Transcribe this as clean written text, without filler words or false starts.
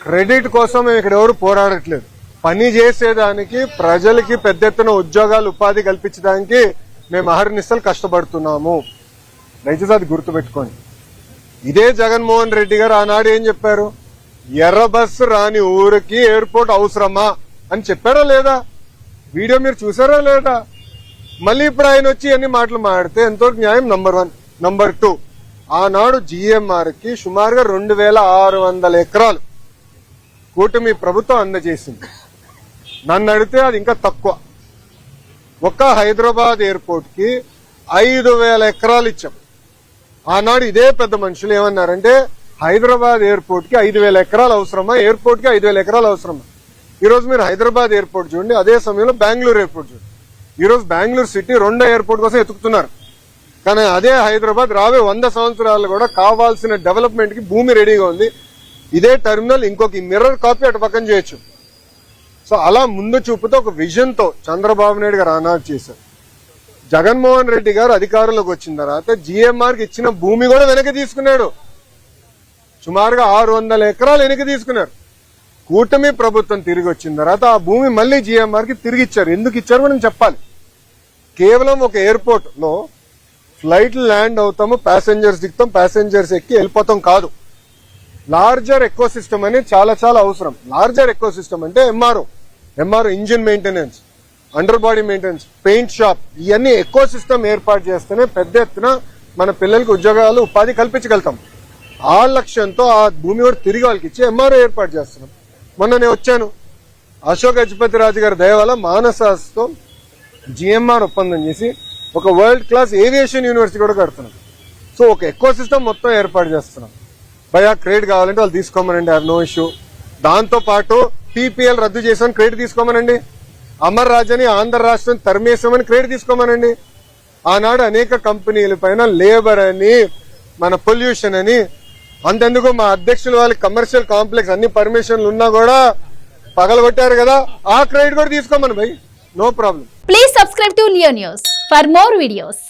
Credit కోసం మేము ఇక్కడ ఎవరు పోరాడట్లేదు. పని చేసేదానికి, ప్రజలకి పెద్ద ఎత్తున ఉద్యోగాలు, ఉపాధి కల్పించడానికి మేము అహర్నిశలు కష్టపడుతున్నాము. దయచేసి అది గుర్తుపెట్టుకోండి. ఇదే జగన్మోహన్ రెడ్డి గారు ఆనాడు ఏం చెప్పారు? ఎర్ర బస్సు రాని ఊరికి ఎయిర్పోర్ట్ అవసరమా అని చెప్పారా లేదా? వీడియో మీరు చూసారా లేదా? మళ్ళీ ఇప్పుడు ఆయన వచ్చి అన్ని మాటలు మాడితే ఎంతవరకు న్యాయం? నంబర్ 1. నంబర్ 2, ఆనాడు GMR కి సుమారుగా 2600 ఎకరాలు కూటమి ప్రభుత్వం అందజేసింది. నన్ను అడిగితే అది ఇంకా తక్కువ. ఒక్క హైదరాబాద్ ఎయిర్పోర్ట్ కి 5000 ఎకరాలు ఇచ్చాం. ఆనాడు ఇదే పెద్ద మనుషులు ఏమన్నారంటే హైదరాబాద్ ఎయిర్పోర్ట్ కి 5000 ఎకరాలు అవసరమా, ఎయిర్పోర్ట్ కి 5000 ఎకరాలు అవసరమా? ఈ రోజు మీరు హైదరాబాద్ ఎయిర్పోర్ట్ చూడండి, అదే సమయంలో బెంగళూరు ఎయిర్పోర్ట్ చూడండి. ఈ రోజు బెంగళూరు సిటీ 2వ ఎయిర్పోర్ట్ కోసం ఎత్తుకుతున్నారు. కానీ అదే హైదరాబాద్ రాబోయే 100 సంవత్సరాలు కూడా కావాల్సిన డెవలప్మెంట్ కి భూమి రెడీగా ఉంది. ఇదే టెర్మినల్ ఇంకొక మిర్రర్ కాపీ అటు పక్కన చేయొచ్చు. సో అలా ముందు చూపుతో ఒక విజన్ తో చంద్రబాబు నాయుడు గారు ఆనాడు చేశారు. జగన్మోహన్ రెడ్డి గారు అధికారంలోకి వచ్చిన తర్వాత GMR కి ఇచ్చిన భూమి కూడా వెనక్కి తీసుకున్నాడు. సుమారుగా 600 ఎకరాలు వెనక్కి తీసుకున్నారు. కూటమి ప్రభుత్వం తిరిగి వచ్చిన తర్వాత ఆ భూమి మళ్ళీ GMR కి తిరిగి ఇచ్చారు. ఎందుకు ఇచ్చారు మనం చెప్పాలి. కేవలం ఒక ఎయిర్పోర్ట్ లో ఫ్లైట్ ల్యాండ్ అవుతాము, ప్యాసింజర్స్ దిగుతాం, ప్యాసింజర్స్ ఎక్కి వెళ్ళిపోతాం కాదు. లార్జర్ ఎకో సిస్టమ్ అనేది చాలా చాలా అవసరం. లార్జర్ ఎకో సిస్టమ్ అంటే MRO engine maintenance, under body maintenance, paint shop, ఇవన్నీ ఎకో సిస్టమ్ ఏర్పాటు చేస్తేనే పెద్ద ఎత్తున మన పిల్లలకి ఉద్యోగాలు, ఉపాధి కల్పించగలుగుతాం. ఆ లక్ష్యంతో ఆ భూమి కూడా తిరిగి వాళ్ళకి ఇచ్చి ఎంఆర్ఓ ఏర్పాటు చేస్తున్నాం. మొన్న నేను వచ్చాను, అశోక్ గజపతి రాజు గారి దయ వల్ల మానసాస్తో GMR ఒప్పందం చేసి ఒక వరల్డ్ క్లాస్ ఏవియేషన్ యూనివర్సిటీ కూడా కడుతున్నాం. సో ఒక ఎకో సిస్టమ్ మొత్తం ఏర్పాటు చేస్తున్నాం. భయా క్రెడిట్ కావాలంటే వాళ్ళు తీసుకోమనండి, ఆర్ నో ఇష్యూ. దాంతో పాటు PPL రద్దు చేసామని క్రెడిట్ తీసుకోమనండి. అమర్ రాజని ఆంధ్ర రాష్ట్రం తరిమేసామని క్రెడిట్ తీసుకోమనండి. ఆనాడు అనేక కంపెనీల పైన లేబర్ అని, మన పొల్యూషన్ అని, అంతెందుకు మా అధ్యక్షులు వాళ్ళకి కమర్షియల్ కాంప్లెక్స్ అన్ని పర్మిషన్లు ఉన్నా కూడా పగలగొట్టారు కదా, ఆ క్రెడిట్ కూడా తీసుకోమని భయ్, no problem. Please subscribe to Leo news for more videos.